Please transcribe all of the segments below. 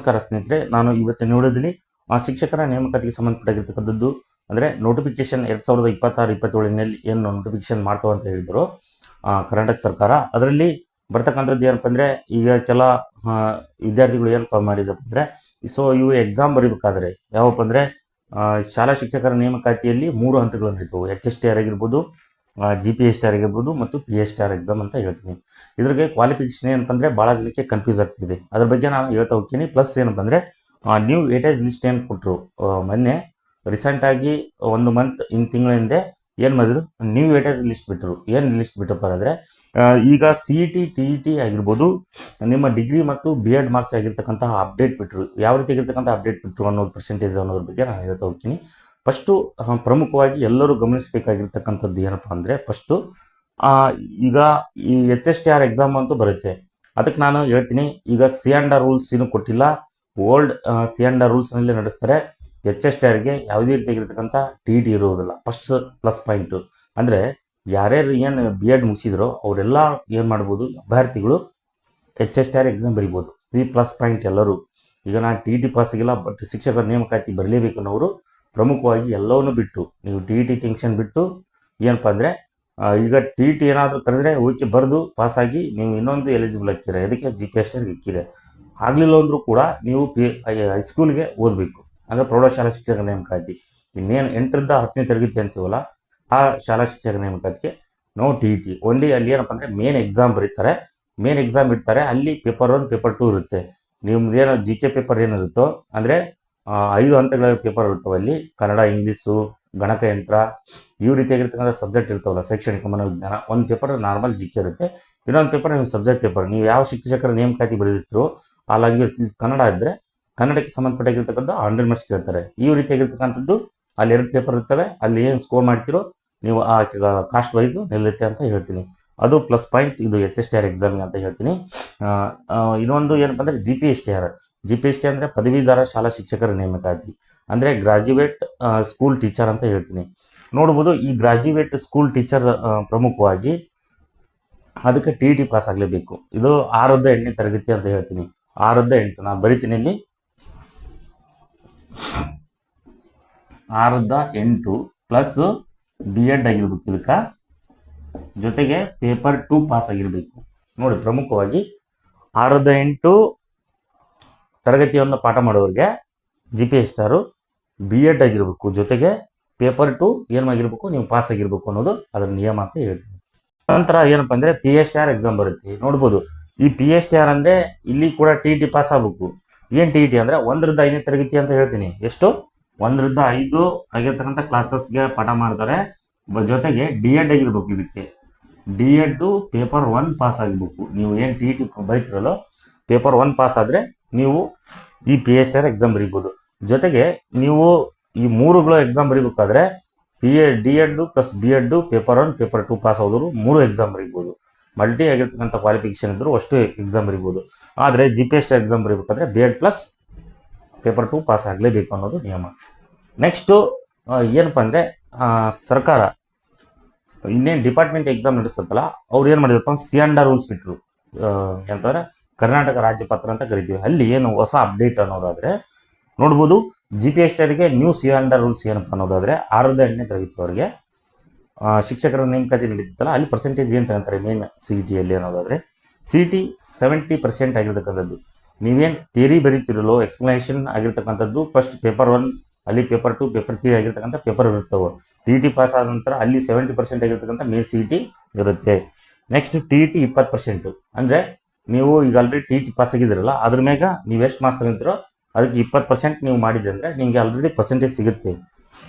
ನಮಸ್ಕಾರ ಸ್ನೇಹಿತರೆ, ನಾನು ಇವತ್ತಿನ ವಿಡಿಯೋದಲ್ಲಿ ಶಿಕ್ಷಕರ ನೇಮಕಾತಿಗೆ ಸಂಬಂಧಪಟ್ಟಿರ್ತಕ್ಕಂಥದ್ದು ಅಂದರೆ ನೋಟಿಫಿಕೇಶನ್ 2026-27ನಲ್ಲಿ ಏನು ನೋಟಿಫಿಕೇಶನ್ ಮಾಡ್ತಾವೆ ಅಂತ ಹೇಳಿದ್ರು ಕರ್ನಾಟಕ ಸರ್ಕಾರ. ಅದರಲ್ಲಿ ಬರ್ತಕ್ಕಂಥದ್ದು ಏನಪ್ಪ ಅಂದರೆ, ಈಗ ಕೆಲ ವಿದ್ಯಾರ್ಥಿಗಳು ಏನಪ್ಪ ಮಾಡಿದಪ್ಪ ಅಂದರೆ, ಇವು ಎಕ್ಸಾಮ್ ಬರೀಬೇಕಾದ್ರೆ ಯಾವಪ್ಪ ಅಂದರೆ ಶಾಲಾ ಶಿಕ್ಷಕರ ನೇಮಕಾತಿಯಲ್ಲಿ 3 ಹಂತಗಳು ನಡೀತವೆ. HSTR ಆಗಿರ್ಬೋದು, GPSTR ಆಗಿರ್ಬೋದು ಮತ್ತು PSTR ಎಕ್ಸಾಮ್ ಅಂತ ಹೇಳ್ತೀನಿ. ಇದ್ರಿಗೆ ಕ್ವಾಲಿಫಿಕೇಶನ್ ಏನಪ್ಪ ಅಂದರೆ ಭಾಳ ಜನಕ್ಕೆ ಕನ್ಫ್ಯೂಸ್ ಆಗ್ತಿದೆ. ಅದ್ರ ಬಗ್ಗೆ ನಾನು ಹೇಳ್ತಾ ಹೋಗ್ತೀನಿ. ಪ್ಲಸ್ ಏನಪ್ಪ ಅಂದರೆ ನ್ಯೂ ವೇಟೇಜ್ ಲಿಸ್ಟ್ ಏನು ಕೊಟ್ಟರು ಮೊನ್ನೆ ರೀಸೆಂಟಾಗಿ 1 ಮಂತ್ ತಿಂಗಳ ಹಿಂದೆ ಏನು ಮಾಡಿದ್ರು, ನ್ಯೂ ವೇಟೇಜ್ ಲಿಸ್ಟ್ ಬಿಟ್ಟರು. ಏನು ಲಿಸ್ಟ್ ಬಿಟ್ಟಪ್ಪ ಅಂದರೆ, ಈಗ CET TET ಆಗಿರ್ಬೋದು, ನಿಮ್ಮ ಡಿಗ್ರಿ ಮತ್ತು BEd ಮಾರ್ಕ್ಸ್ ಆಗಿರ್ತಕ್ಕಂತಹ ಅಪ್ಡೇಟ್ ಬಿಟ್ಟರು. ಯಾವ ರೀತಿ ಆಗಿರ್ತಕ್ಕಂಥ ಅಪ್ಡೇಟ್ ಬಿಟ್ಟರು ಅನ್ನೋದು ಪರ್ಸೆಂಟೇಜ್ ಅನ್ನೋದ್ರ ಬಗ್ಗೆ ನಾನು ಹೇಳ್ತಾ ಹೋಗ್ತೀನಿ. ಫಸ್ಟು ಪ್ರಮುಖವಾಗಿ ಎಲ್ಲರೂ ಗಮನಿಸಬೇಕಾಗಿರ್ತಕ್ಕಂಥದ್ದು ಏನಪ್ಪ ಅಂದರೆ, ಫಸ್ಟು ಈಗ ಈ HSTR ಎಕ್ಸಾಮ್ ಅಂತೂ ಬರುತ್ತೆ. ಅದಕ್ಕೆ ನಾನು ಹೇಳ್ತೀನಿ, ಈಗ C&R ರೂಲ್ಸ್ ಇನ್ನೂ ಕೊಟ್ಟಿಲ್ಲ. ಓಲ್ಡ್ C&R ರೂಲ್ಸ್ನಲ್ಲೇ ನಡೆಸ್ತಾರೆ. HSTRಗೆ ಯಾವುದೇ ರೀತಿಯಾಗಿರ್ತಕ್ಕಂಥ TET ಇರೋದಿಲ್ಲ. ಫಸ್ಟ್ ಪ್ಲಸ್ ಪಾಯಿಂಟು ಅಂದರೆ, ಯಾರ್ಯಾರು ಏನು BEd ಮುಗಿಸಿದ್ರೋ ಅವರೆಲ್ಲ ಏನು ಮಾಡ್ಬೋದು, ಅಭ್ಯರ್ಥಿಗಳು HSTR ಎಕ್ಸಾಮ್ ಬರಿಬೋದು. ಈ ಪ್ಲಸ್ ಪಾಯಿಂಟ್ ಎಲ್ಲರೂ. ಈಗ ನಾನು TET ಪಾಸ್ ಆಗಿಲ್ಲ, ಬಟ್ ಶಿಕ್ಷಕರ ನೇಮಕಾತಿ ಬರಲೇಬೇಕು ಅನ್ನೋರು ಪ್ರಮುಖವಾಗಿ ಎಲ್ಲವನ್ನೂ ಬಿಟ್ಟು, ನೀವು TET ಟೆನ್ಷನ್ ಬಿಟ್ಟು ಏನಪ್ಪ ಅಂದರೆ, ಈಗ TET ಏನಾದರೂ ಕರೆದ್ರೆ ಓಕೆ ಬರೆದು ಪಾಸಾಗಿ ನೀವು ಇನ್ನೊಂದು ಎಲಿಜಿಬಲ್ ಆಗ್ತೀರ. ಅದಕ್ಕೆ GPSTRಗೆ ಇಕ್ಕಿದೆ. ಆಗಲಿಲ್ಲ ಅಂದರೂ ಕೂಡ ನೀವು ಹೈಸ್ಕೂಲ್ಗೆ ಓದಬೇಕು. ಅಂದರೆ ಪ್ರೌಢಶಾಲಾ ಶಿಕ್ಷಕರ ನೇಮಕಾತಿ ಇನ್ನೇನು 8ರಿಂದ 10ನೇ ತರಗತಿ ಅಂತೀವಲ್ಲ, ಆ ಶಾಲಾ ಶಿಕ್ಷಕರ ನೇಮಕಾತಿಗೆ ನಾವು TET ಓನ್ಲಿ. ಅಲ್ಲಿ ಏನಪ್ಪ ಅಂದರೆ ಮೇನ್ ಎಕ್ಸಾಮ್ ಬರೀತಾರೆ, ಮೇನ್ ಎಕ್ಸಾಮ್ ಇಡ್ತಾರೆ. ಅಲ್ಲಿ ಪೇಪರ್ 1 ಪೇಪರ್ 2 ಇರುತ್ತೆ. ನಿಮ್ದೇನು GK ಪೇಪರ್ ಏನಿರುತ್ತೋ ಅಂದರೆ 5 ಹಂತಗಳ ಪೇಪರ್ ಇರ್ತವೆ. ಅಲ್ಲಿ ಕನ್ನಡ, ಇಂಗ್ಲೀಷು, ಗಣಕಯಂತ್ರ ಈ ರೀತಿಯಾಗಿರ್ತಕ್ಕಂಥ ಸಬ್ಜೆಕ್ಟ್ ಇರ್ತಾವಲ್ಲ, ಶೈಕ್ಷಣಿಕ ಮನೋವಿಜ್ಞಾನ. ಒಂದು ಪೇಪರ್ ನಾರ್ಮಲ್ GK ಇರುತ್ತೆ, ಇನ್ನೊಂದು ಪೇಪರ್ ನಿಮ್ಮ ಸಬ್ಜೆಕ್ಟ್ ಪೇಪರ್. ನೀವು ಯಾವ ಶಿಕ್ಷಕರ ನೇಮಕಾತಿ ಬರೆದಿರ್ತೀರೋ ಆ ಲ್ಯಾಂಗ್ವೇಜ್ ಕನ್ನಡ ಇದ್ದರೆ ಕನ್ನಡಕ್ಕೆ ಸಂಬಂಧಪಟ್ಟಿರ್ತಕ್ಕಂಥ 100 ಮಾರ್ಕ್ಸ್ ಕೇಳ್ತಾರೆ. ಈ ರೀತಿಯಾಗಿರ್ತಕ್ಕಂಥದ್ದು ಅಲ್ಲಿ 2 ಪೇಪರ್ ಇರ್ತವೆ. ಅಲ್ಲಿ ಏನು ಸ್ಕೋರ್ ಮಾಡ್ತೀರೋ ನೀವು ಆ ಕಾಸ್ಟ್ ವೈಸು ನಿಲ್ಲುತ್ತೆ ಅಂತ ಹೇಳ್ತೀನಿ. ಅದು ಪ್ಲಸ್ ಪಾಯಿಂಟ್ ಇದು HSTR ಎಕ್ಸಾಮಿಗೆ ಅಂತ ಹೇಳ್ತೀನಿ. ಇನ್ನೊಂದು ಏನಪ್ಪ ಅಂದರೆ GPSTR ಅಂದರೆ ಪದವೀಧರ ಶಾಲಾ ಶಿಕ್ಷಕರ ನೇಮಕಾತಿ, ಅಂದರೆ ಗ್ರಾಜ್ಯುಯೇಟ್ ಸ್ಕೂಲ್ ಟೀಚರ್ ಅಂತ ಹೇಳ್ತೀನಿ. ನೋಡ್ಬೋದು, ಈ ಗ್ರಾಜ್ಯುಯೇಟ್ ಸ್ಕೂಲ್ ಟೀಚರ್ ಪ್ರಮುಖವಾಗಿ ಅದಕ್ಕೆ TET ಪಾಸ್ ಆಗಲೇಬೇಕು. ಇದು 6ರಿಂದ 8ನೇ ತರಗತಿ ಅಂತ ಹೇಳ್ತೀನಿ. 6ರಿಂದ 8 ನಾನು ಬರಿತೀನಿ ಇಲ್ಲಿ. 6ರಿಂದ 8 ಪ್ಲಸ್ BEd ಆಗಿರ್ಬೇಕು. ಇದಕ್ಕೆ ಜೊತೆಗೆ ಪೇಪರ್ 2 ಪಾಸ್ ಆಗಿರಬೇಕು. ನೋಡಿ, ಪ್ರಮುಖವಾಗಿ 6ರಿಂದ 8 ತರಗತಿಯನ್ನು ಪಾಠ ಮಾಡೋರಿಗೆ GPSTR BEd ಆಗಿರಬೇಕು. ಜೊತೆಗೆ ಪೇಪರ್ 2 ಏನಾಗಿರ್ಬೇಕು, ನೀವು ಪಾಸ್ ಆಗಿರ್ಬೇಕು ಅನ್ನೋದು ಅದರ ನಿಯಮ ಅಂತ ಹೇಳ್ತೀನಿ. ನಂತರ ಏನಪ್ಪ ಅಂದರೆ PSTR ಎಕ್ಸಾಮ್ ಬರುತ್ತೆ. ನೋಡ್ಬೋದು, ಈ PSTR ಅಂದರೆ ಇಲ್ಲಿ ಕೂಡ TET ಪಾಸ್ ಆಗಬೇಕು. ಏನು TET ಅಂದರೆ 1ರಿಂದ 5ನೇ ತರಗತಿ ಅಂತ ಹೇಳ್ತೀನಿ. ಎಷ್ಟು? 1ರಿಂದ 5 ಆಗಿರ್ತಕ್ಕಂಥ ಕ್ಲಾಸಸ್ಗೆ ಪಾಠ ಮಾಡ್ತಾರೆ. ಜೊತೆಗೆ DEd ಆಗಿರ್ಬೇಕು. ಇದಕ್ಕೆ DEd ಪೇಪರ್ 1 ಪಾಸ್ ಆಗಬೇಕು. ನೀವು ಏನು TET ಬರೀತಿರಲ್ಲೋ ಪೇಪರ್ 1 ಪಾಸ್ ಆದರೆ ನೀವು ಈ PSTR ಎಕ್ಸಾಮ್ ಬರೀಬೋದು. ಜೊತೆಗೆ ನೀವು ಈ 3ಗಳು ಎಕ್ಸಾಮ್ ಬರೀಬೇಕಾದ್ರೆ DEd plus BEd paper 1 paper 2 pass ಆದವರು 3 ಎಕ್ಸಾಮ್ ಬರೀಬೋದು. ಮಲ್ಟಿ ಆಗಿರ್ತಕ್ಕಂಥ ಕ್ವಾಲಿಫಿಕೇಶನ್ ಇದ್ದರೂ ಅಷ್ಟು ಎಕ್ಸಾಮ್ ಬರೀಬೋದು. ಆದರೆ GPSTR ಎಕ್ಸಾಮ್ ಬರೀಬೇಕಾದ್ರೆ BEd ಪ್ಲಸ್ ಪೇಪರ್ 2 ಪಾಸ್ ಆಗಲೇಬೇಕು ಅನ್ನೋದು ನಿಯಮ. ನೆಕ್ಸ್ಟು ಏನಪ್ಪ ಅಂದರೆ, ಸರ್ಕಾರ ಇನ್ನೇನು ಡಿಪಾರ್ಟ್ಮೆಂಟ್ ಎಕ್ಸಾಮ್ ನಡೆಸ್ತತ್ತಲ್ಲ, ಅವ್ರು ಏನು ಮಾಡಿದಪ್ಪ, C&R ರೂಲ್ಸ್ ಬಿಟ್ಟರು. ಏನಂತಂದರೆ ಕರ್ನಾಟಕ ರಾಜ್ಯಪತ್ರ ಅಂತ ಕರಿತೀವಿ. ಅಲ್ಲಿ ಏನು ಹೊಸ ಅಪ್ಡೇಟ್ ಅನ್ನೋದಾದರೆ ನೋಡ್ಬೋದು, GPSTRಗೆ ನ್ಯೂ C&R ರೂಲ್ಸ್ ಏನಪ್ಪ ಅನ್ನೋದಾದರೆ 6ರಿಂದ 8ನೇ ತರಗತಿವರೆಗೆ ಶಿಕ್ಷಕರ ನೇಮಕಾತಿ ನಡೀತಲ್ಲ, ಅಲ್ಲಿ ಪರ್ಸೆಂಟೇಜ್ ಏನು ತಗೊಂತಾರೆ ಮೇನ್ CETಯಲ್ಲಿ ಅನ್ನೋದಾದರೆ, CET 70% ಆಗಿರ್ತಕ್ಕಂಥದ್ದು. ನೀವೇನು ಥಿಯರಿ ಬರೀತಿರಲ್ಲೋ, ಎಕ್ಸ್ಪ್ಲನೇಷನ್ ಆಗಿರ್ತಕ್ಕಂಥದ್ದು ಫಸ್ಟ್ ಪೇಪರ್ 1, ಅಲ್ಲಿ ಪೇಪರ್ 2 ಪೇಪರ್ 3 ಆಗಿರ್ತಕ್ಕಂಥ ಪೇಪರ್ ಇರ್ತವೆ. TET ಪಾಸ್ ಆದ ನಂತರ ಅಲ್ಲಿ 70% ಆಗಿರ್ತಕ್ಕಂಥ ಮೇನ್ CET ಇರುತ್ತೆ. Next TET 20%. ಅಂದರೆ ನೀವು ಈಗ ಆಲ್ರೆಡಿ TET ಪಾಸ್ ಆಗಿದ್ದೀರಲ್ಲ, ಅದ್ರ ಮ್ಯಾಗ ನೀವು ಎಷ್ಟು ಮಾರ್ಕ್ಸ್ ತಗೊಂತೀರೋ ಅದಕ್ಕೆ 20% ನೀವು ಮಾಡಿದೆ ಅಂದರೆ ನಿಮಗೆ ಆಲ್ರೆಡಿ ಪರ್ಸೆಂಟೇಜ್ ಸಿಗುತ್ತೆ.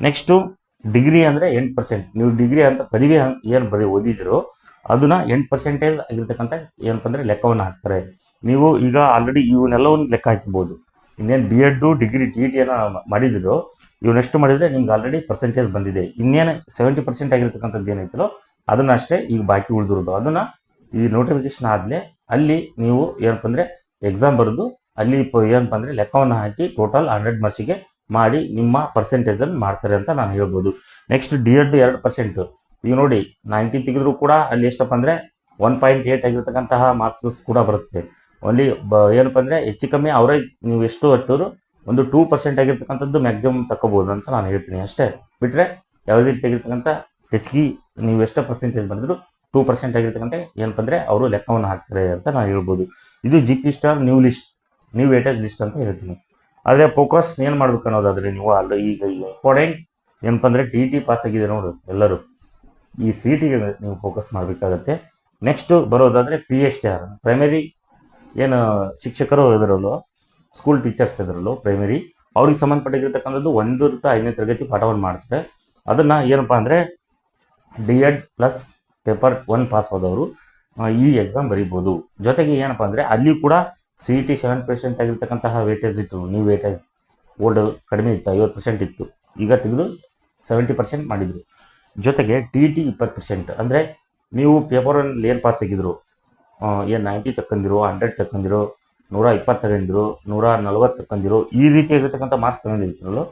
ನೆಕ್ಸ್ಟು ಡಿಗ್ರಿ ಅಂದರೆ 8%. ನೀವು ಡಿಗ್ರಿ ಅಂತ ಪದವಿ ಏನು ಓದಿದಿರೋ ಅದನ್ನು 8% ಆಗಿರ್ತಕ್ಕಂಥ ಏನಪ್ಪ ಅಂದರೆ ಲೆಕ್ಕವನ್ನು ಹಾಕ್ತಾರೆ. ನೀವು ಈಗ ಆಲ್ರೆಡಿ ಇವನ್ನೆಲ್ಲವನ್ನು ಲೆಕ್ಕ ಹಾಕ್ಬೋದು. ಇನ್ನೇನು BEd ಡಿಗ್ರಿ TET ಏನೋ ಮಾಡಿದಿರೋ ಇವನ್ನೆಷ್ಟು ಮಾಡಿದರೆ ನಿಮ್ಗೆ ಆಲ್ರೆಡಿ ಪರ್ಸೆಂಟೇಜ್ ಬಂದಿದೆ. ಇನ್ನೇನು 70% ಆಗಿರ್ತಕ್ಕಂಥದ್ದು ಏನೈತಲ್ಲೋ ಅದನ್ನು ಅಷ್ಟೇ ಈಗ ಬಾಕಿ ಉಳಿದಿರೋದು. ಅದನ್ನು ಈ ನೋಟಿಫಿಕೇಶನ್ ಆದಮೇಲೆ ಅಲ್ಲಿ ನೀವು ಏನಪ್ಪ ಅಂದರೆ ಎಕ್ಸಾಮ್ ಬರೆದು ಅಲ್ಲಿ ಏನಪ್ಪ ಅಂದರೆ ಲೆಕ್ಕವನ್ನು ಹಾಕಿ ಟೋಟಲ್ 100 ಮಾರ್ಕ್ಸಿಗೆ ಮಾಡಿ ನಿಮ್ಮ ಪರ್ಸೆಂಟೇಜನ್ನು ಮಾಡ್ತಾರೆ ಅಂತ ನಾನು ಹೇಳ್ಬೋದು. Next DEd 2%. ಈಗ ನೋಡಿ, 90 ತೆಗೆದರೂ ಕೂಡ ಅಲ್ಲಿ ಎಷ್ಟಪ್ಪ ಅಂದರೆ 1.8 ಆಗಿರ್ತಕ್ಕಂತಹ ಮಾರ್ಕ್ಸ್ ಕೂಡ ಬರುತ್ತೆ. ಓನ್ಲಿ ಏನಪ್ಪ ಅಂದರೆ ಹೆಚ್ಚು ಕಮ್ಮಿ ಅವರೇಜ್ ನೀವು ಎಷ್ಟು ಹತ್ತಿದ್ರು ಒಂದು 2% ಆಗಿರ್ತಕ್ಕಂಥದ್ದು ಮ್ಯಾಕ್ಸಿಮಮ್ ತಗೋಬೋದು ಅಂತ ನಾನು ಹೇಳ್ತೀನಿ ಅಷ್ಟೇ. ಬಿಟ್ಟರೆ ಯಾವುದೇ ರೀತಿ ಆಗಿರ್ತಕ್ಕಂಥ ಹೆಚ್ಚಿಗೆ ನೀವು ಎಷ್ಟು ಪರ್ಸೆಂಟೇಜ್ ಬಂದರೂ 2% ಆಗಿರ್ತಕ್ಕಂಥ ಏನಪ್ಪ ಅಂದರೆ ಅವರು ಲೆಕ್ಕವನ್ನು ಹಾಕ್ತಾರೆ ಅಂತ ನಾನು ಹೇಳ್ಬೋದು. ಇದು GP star new weightage list ಅಂತ ಹೇಳ್ತೀನಿ. ಆದರೆ ಫೋಕಸ್ ಏನು ಮಾಡ್ಬೇಕು ಅನ್ನೋದಾದರೆ ನೀವು ಈಗ ಇಂಪಾರ್ಟೆಂಟ್ ಏನಪ್ಪ ಅಂದರೆ TT ಪಾಸ್ ಆಗಿದೆ ನೋಡು ಎಲ್ಲರೂ, ಈ CETಗೆ ನೀವು ಫೋಕಸ್ ಮಾಡಬೇಕಾಗತ್ತೆ. ನೆಕ್ಸ್ಟು ಬರೋದಾದರೆ PSTR ಪ್ರೈಮರಿ ಏನು ಶಿಕ್ಷಕರು ಇದರಲ್ಲೋ ಸ್ಕೂಲ್ ಟೀಚರ್ಸ್ ಇದರಲ್ಲೋ ಪ್ರೈಮರಿ ಅವ್ರಿಗೆ ಸಂಬಂಧಪಟ್ಟಿರ್ತಕ್ಕಂಥದ್ದು 1 ರಿಂದ 5ನೇ ತರಗತಿ ಪಾಠವನ್ನು ಮಾಡ್ತಾರೆ. ಅದನ್ನು ಏನಪ್ಪ ಅಂದರೆ D.Ed ಪ್ಲಸ್ ಪೇಪರ್ 1 ಪಾಸ್ ಆದವರು ಈ ಎಕ್ಸಾಮ್ ಬರೀಬೋದು. ಜೊತೆಗೆ ಏನಪ್ಪ ಅಂದರೆ ಅಲ್ಲಿ ಕೂಡ CET 7% ಆಗಿರ್ತಕ್ಕಂತಹ ವೇಟೇಜ್ ಇತ್ತು, ನ್ಯೂ ವೇಟೇಜ್. ಓಲ್ಡ್ ಕಡಿಮೆ ಇತ್ತು, 50% ಇತ್ತು, ಈಗ ತೆಗೆದು 70% ಮಾಡಿದರು. ಜೊತೆಗೆ TT 20%, ಅಂದರೆ ನೀವು ಪೇಪರ್ 1 ಏನು ಪಾಸ್ ಆಗಿದ್ರು, ಏನು 90 ತಕ್ಕಂದಿರೋ, 100 ತಕ್ಕಂದಿರೋ, 120 ತಗೊಂಡಿರೋ, 140 ತಕ್ಕಂದಿರೋ, ಈ ರೀತಿಯಾಗಿರ್ತಕ್ಕಂಥ ಮಾರ್ಕ್ಸ್ ತಗೊಂಡಿರ್ತೀರಲ್ಲೋ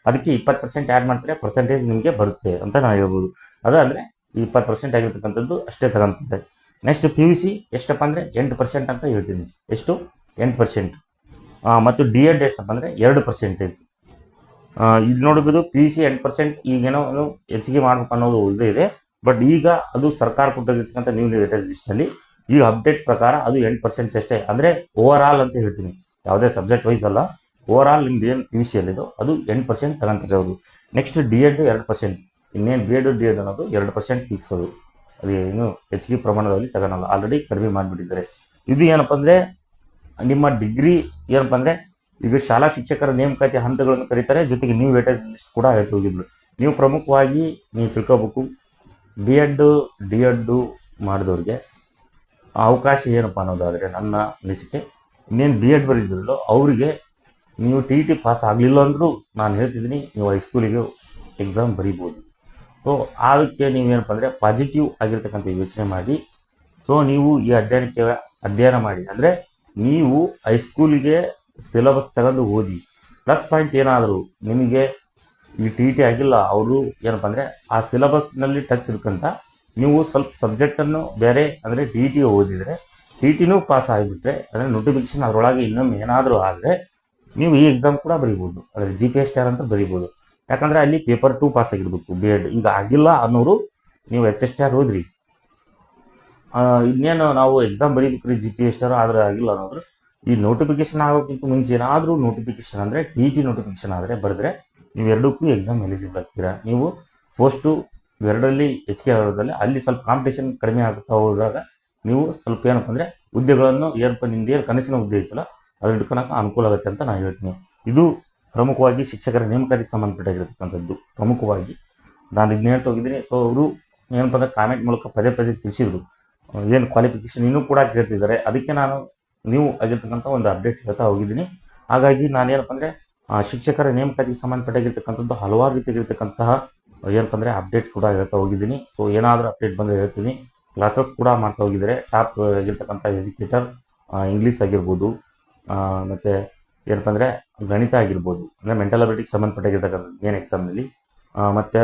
ಅದಕ್ಕೆ 20% ಆ್ಯಡ್ ಮಾಡ್ತಾರೆ, ಪರ್ಸೆಂಟೇಜ್ ನಿಮಗೆ ಬರುತ್ತೆ ಅಂತ ನಾನು ಹೇಳ್ಬೋದು. ಅದು ಅಂದರೆ 20% ಆಗಿರ್ತಕ್ಕಂಥದ್ದು ಅಷ್ಟೇ ತಗೊಂತಾರೆ. ನೆಕ್ಸ್ಟ್ PUC ಎಷ್ಟಪ್ಪ ಅಂದರೆ 8% ಅಂತ ಹೇಳ್ತೀನಿ. ಎಷ್ಟು? 8%. ಮತ್ತು D.Ed ಎಷ್ಟಪ್ಪ ಅಂದರೆ 2%. ಇದು ನೋಡಬಹುದು PUC 8%, ಈಗೇನೋ ಹೆಚ್ಚಿಗೆ ಮಾಡ್ಬೇಕು ಅನ್ನೋದು ಇದೆ. ಬಟ್ ಈಗ ಅದು ಸರ್ಕಾರ ಕೊಟ್ಟಿರ್ತಕ್ಕಂಥ ನ್ಯೂ ವೇಟೇಜ್ ಲಿಸ್ಟಲ್ಲಿ ಈಗ ಅಪ್ಡೇಟ್ ಪ್ರಕಾರ ಅದು 8% ಅಷ್ಟೇ. ಅಂದರೆ ಓವರ್ ಆಲ್ ಅಂತ ಹೇಳ್ತೀನಿ, ಯಾವುದೇ ಸಬ್ಜೆಕ್ಟ್ ವೈಸ್ ಅಲ್ಲ, ಓವರ್ ಆಲ್ ನಿಮ್ದು ಏನು PUC ಅಲ್ಲಿದೋ ಅದು 8% ತಗೊಂತಾರೆ ಅವರು. ನೆಕ್ಸ್ಟ್ D.Ed 2%, ಇನ್ನೇನು B.Ed D.Ed ಅನ್ನೋದು 2% ಫಿಕ್ಸ್. ಅದು ಏನು ಹೆಚ್ಚಿಗೆ ಪ್ರಮಾಣದಲ್ಲಿ ತಗೊಳಲ್ಲ, ಆಲ್ರೆಡಿ ಕಡಿಮೆ ಮಾಡಿಬಿಟ್ಟಿದ್ದಾರೆ. ಇದು ಏನಪ್ಪ ಅಂದರೆ ನಿಮ್ಮ ಡಿಗ್ರಿ ಏನಪ್ಪ ಅಂದರೆ ಈಗ ಶಾಲಾ ಶಿಕ್ಷಕರ ನೇಮಕಾತಿ ಹಂತಗಳನ್ನು ಕರೀತಾರೆ, ಜೊತೆಗೆ ನ್ಯೂ ವೇಟೇಜ್ ಲಿಸ್ಟ್ ಕೂಡ ಹೇಳ್ತಾ ಹೋಗಿದ್ರು. ನೀವು ಪ್ರಮುಖವಾಗಿ ನೀವು ತಿಳ್ಕೋಬೇಕು, B.Ed D.Ed ಮಾಡಿದವ್ರಿಗೆ ಅವಕಾಶ ಏನಪ್ಪ ಅನ್ನೋದಾದರೆ ನನ್ನ ಅನಿಸಿಕೆ, ಇನ್ನೇನು B.Ed ಬರೆದಿದ್ರಲ್ಲೋ ಅವರಿಗೆ ನೀವು TT ಪಾಸ್ ಆಗಲಿಲ್ಲ ಅಂದರೂ ನಾನು ಹೇಳ್ತಿದ್ದೀನಿ ನೀವು ಹೈಸ್ಕೂಲಿಗೆ ಎಕ್ಸಾಮ್ ಬರೀಬೋದು. ಸೊ ಅದಕ್ಕೆ ನೀವೇನಪ್ಪ ಅಂದರೆ ಪಾಸಿಟಿವ್ ಆಗಿರ್ತಕ್ಕಂಥ ಯೋಚನೆ ಮಾಡಿ, ಸೊ ನೀವು ಈ ಅಧ್ಯಯನ ಮಾಡಿ. ಅಂದರೆ ನೀವು ಹೈಸ್ಕೂಲಿಗೆ ಸಿಲೆಬಸ್ ತಗೊಂಡು ಓದಿ. ಪ್ಲಸ್ ಪಾಯಿಂಟ್ ಏನಾದರೂ ನಿಮಗೆ ಈ TT ಆಗಿಲ್ಲ, ಅವರು ಏನಪ್ಪ ಅಂದರೆ ಆ ಸಿಲೆಬಸ್ನಲ್ಲಿ ಟಚ್ ಇರ್ಕಂತ ನೀವು ಸ್ವಲ್ಪ ಸಬ್ಜೆಕ್ಟನ್ನು ಬೇರೆ ಅಂದರೆ TT ಓದಿದರೆ TTನೂ ಪಾಸ್ ಆಗಿಬಿಟ್ರೆ, ಅಂದರೆ ನೋಟಿಫಿಕೇಶನ್ ಅದರೊಳಗೆ ಇನ್ನೊಮ್ಮೆ ಏನಾದರೂ ಆದರೆ ನೀವು ಈ ಎಕ್ಸಾಮ್ ಕೂಡ ಬರೀಬೋದು, ಅಂದರೆ GPSTR ಅಂತ ಬರೀಬೋದು. ಯಾಕಂದರೆ ಅಲ್ಲಿ ಪೇಪರ್ 2 ಪಾಸ್ ಆಗಿರಬೇಕು B.Ed. ಈಗ ಆಗಿಲ್ಲ ಅನ್ನೋರು ನೀವು HSTR ಓದ್ರಿ. ಇನ್ನೇನು ನಾವು ಎಕ್ಸಾಮ್ ಬರೀಬೇಕ್ರಿ GPSTR ಆದರೆ ಆಗಿಲ್ಲ ಅನ್ನೋದ್ರು ಈ ನೋಟಿಫಿಕೇಶನ್ ಆಗೋಕ್ಕಿಂತ ಮುಂಚೆ ಏನಾದರೂ ನೋಟಿಫಿಕೇಶನ್ ಅಂದರೆ TT ನೋಟಿಫಿಕೇಶನ್ ಆದರೆ ಬರೆದ್ರೆ ನೀವು ಎರಡಕ್ಕೂ ಎಕ್ಸಾಮ್ ಎಲಿಜಿಬಲ್ ಆಗ್ತೀರಾ. ನೀವು ಪೋಸ್ಟು ಎರಡರಲ್ಲಿ ಹೆಚ್ಚಿಗೆ ಆಗೋದ್ರಲ್ಲಿ ಅಲ್ಲಿ ಸ್ವಲ್ಪ ಕಾಂಪಿಟೇಷನ್ ಕಡಿಮೆ ಆಗುತ್ತಾ ಹೋದಾಗ ನೀವು ಸ್ವಲ್ಪ ಏನಪ್ಪ ಅಂದರೆ ಹುದ್ದೆಗಳನ್ನು ನಿಮ್ದು ಕನಸಿನ ಹುದ್ದೆ ಇತ್ತಲ್ಲ ಅದನ್ನು ಹಿಡ್ಕೊಳಕ್ಕೆ ಅನುಕೂಲ ಆಗುತ್ತೆ ಅಂತ ನಾನು ಹೇಳ್ತೀನಿ. ಇದು ಪ್ರಮುಖವಾಗಿ ಶಿಕ್ಷಕರ ನೇಮಕಾತಿಗೆ ಸಂಬಂಧಪಟ್ಟಿರತಕ್ಕಂಥದ್ದು. ಪ್ರಮುಖವಾಗಿ ನಾನು ಇದನ್ನ ಹೇಳ್ತಾ ಹೋಗಿದ್ದೀನಿ. ಸೊ ಅವರು ಏನಪ್ಪ ಅಂದರೆ ಕಾಮೆಂಟ್ ಮೂಲಕ ಪದೇ ತಿಳಿಸಿದ್ರು, ಏನು ಕ್ವಾಲಿಫಿಕೇಷನ್ ಇನ್ನೂ ಕೂಡ ಕೇಳ್ತಿದ್ದಾರೆ. ಅದಕ್ಕೆ ನಾನು ನೀವು ಆಗಿರ್ತಕ್ಕಂಥ ಒಂದು ಅಪ್ಡೇಟ್ ಹೇಳ್ತಾ ಹೋಗಿದ್ದೀನಿ. ಹಾಗಾಗಿ ನಾನೇನಪ್ಪ ಅಂದರೆ ಶಿಕ್ಷಕರ ನೇಮಕಾತಿಗೆ ಸಂಬಂಧಪಟ್ಟಿರ್ತಕ್ಕಂಥದ್ದು ಹಲವಾರು ರೀತಿಯಾಗಿರ್ತಕ್ಕಂತಹ ಏನಪ್ಪ ಅಂದರೆ ಅಪ್ಡೇಟ್ ಕೂಡ ಹೇಳ್ತಾ ಹೋಗಿದ್ದೀನಿ. ಸೊ ಏನಾದರೂ ಅಪ್ಡೇಟ್ ಬಂದರೆ ಹೇಳ್ತೀನಿ. ಕ್ಲಾಸಸ್ ಕೂಡ ಮಾಡ್ತಾ ಹೋಗಿದ್ದಾರೆ. ಟಾಪ್ ಆಗಿರ್ತಕ್ಕಂಥ ಎಜುಕೇಟರ್ ಇಂಗ್ಲೀಷ್ ಆಗಿರ್ಬೋದು, ಮತ್ತು ಏನಪ್ಪ ಅಂದರೆ ಗಣಿತ ಆಗಿರ್ಬೋದು, ಅಂದರೆ ಮೆಂಟಲ್ ಅಬಿಲಿಟಿಗೆ ಸಂಬಂಧಪಟ್ಟಿರ್ತಕ್ಕಂಥ ಏನು ಎಕ್ಸಾಮ್ನಲ್ಲಿ, ಮತ್ತು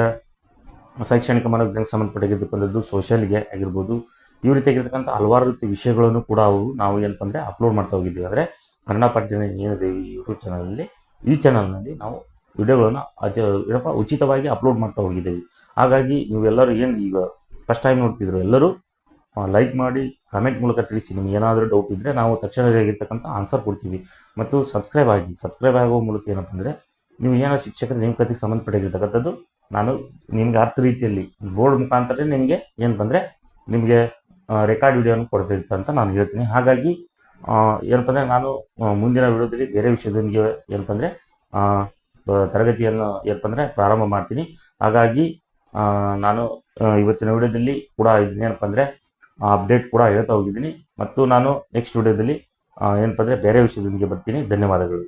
ಶೈಕ್ಷಣಿಕ ಮನೋಜ್ಞಾನಕ್ಕೆ ಸಂಬಂಧಪಟ್ಟಿರ್ತಕ್ಕಂಥದ್ದು ಸೋಷಿಯಲ್ಗೆ ಆಗಿರ್ಬೋದು, ಈ ರೀತಿಯಾಗಿರ್ತಕ್ಕಂಥ ಹಲವಾರು ರೀತಿ ವಿಷಯಗಳನ್ನು ಕೂಡ ನಾವು ಏನಪ್ಪ ಅಂದರೆ ಅಪ್ಲೋಡ್ ಮಾಡ್ತಾ ಹೋಗಿದ್ದೀವಿ. ಅಂದರೆ ಕನ್ನಡ ಪಾಠ ಏನಿದೆ ಈ ಯೂಟ್ಯೂಬ್ ಚಾನಲಲ್ಲಿ, ಈ ಚಾನಲ್ನಲ್ಲಿ ನಾವು ವಿಡಿಯೋಗಳನ್ನು ಏನಪ್ಪ ಉಚಿತವಾಗಿ ಅಪ್ಲೋಡ್ ಮಾಡ್ತಾ ಹೋಗಿದ್ದೇವೆ. ಹಾಗಾಗಿ ನೀವೆಲ್ಲರೂ ಏನು ಈಗ ಫಸ್ಟ್ ಟೈಮ್ ನೋಡ್ತಿದ್ರು ಎಲ್ಲರೂ ಲೈಕ್ ಮಾಡಿ ಕಮೆಂಟ್ ಮೂಲಕ ತಿಳಿಸಿ. ನಿಮ್ಗೆ ಏನಾದರೂ ಡೌಟ್ ಇದ್ದರೆ ನಾವು ತಕ್ಷಣವಾಗಿರ್ತಕ್ಕಂಥ ಆನ್ಸರ್ ಕೊಡ್ತೀವಿ. ಮತ್ತು ಸಬ್ಸ್ಕ್ರೈಬ್ ಆಗೋ ಮೂಲಕ ಏನಪ್ಪ ಅಂದರೆ ನೀವು ಏನೋ ಶಿಕ್ಷಕರ ನೇಮಕಾತಿಗೆ ಸಂಬಂಧಪಟ್ಟಿರ್ತಕ್ಕಂಥದ್ದು ನಾನು ನಿಮ್ಗೆ ಅರ್ಥ ರೀತಿಯಲ್ಲಿ ಬೋರ್ಡ್ ಮುಖಾಂತರ ನಿಮಗೆ ಏನು ಬಂದರೆ ನಿಮಗೆ ರೆಕಾರ್ಡ್ ವಿಡಿಯೋನ ಕೊಡ್ತಿರ್ತೆ ಅಂತ ನಾನು ಹೇಳ್ತೀನಿ. ಹಾಗಾಗಿ ಏನಪ್ಪ ಅಂದರೆ ನಾನು ಮುಂದಿನ ವಿಡಿಯೋದಲ್ಲಿ ಬೇರೆ ವಿಷಯದೊಂದಿಗೆ ಏನಪ್ಪ ಅಂದರೆ ತರಗತಿಯನ್ನು ಏನಪ್ಪ ಅಂದರೆ ಪ್ರಾರಂಭ ಮಾಡ್ತೀನಿ. ಹಾಗಾಗಿ ನಾನು ಇವತ್ತಿನ ವಿಡಿಯೋದಲ್ಲಿ ಕೂಡ ಇದನ್ನೇನಪ್ಪ ಅಂದರೆ ಅಪ್ಡೇಟ್ ಕೂಡ ಹೇಳ್ತಾ ಹೋಗಿದ್ದೀನಿ. ಮತ್ತು ನಾನು ನೆಕ್ಸ್ಟ್ ವಿಡಿಯೋದಲ್ಲಿ ಏನಪ್ಪ ಅಂದರೆ ಬೇರೆ ವಿಷಯದೊಂದಿಗೆ ಬರ್ತೀನಿ. ಧನ್ಯವಾದಗಳು.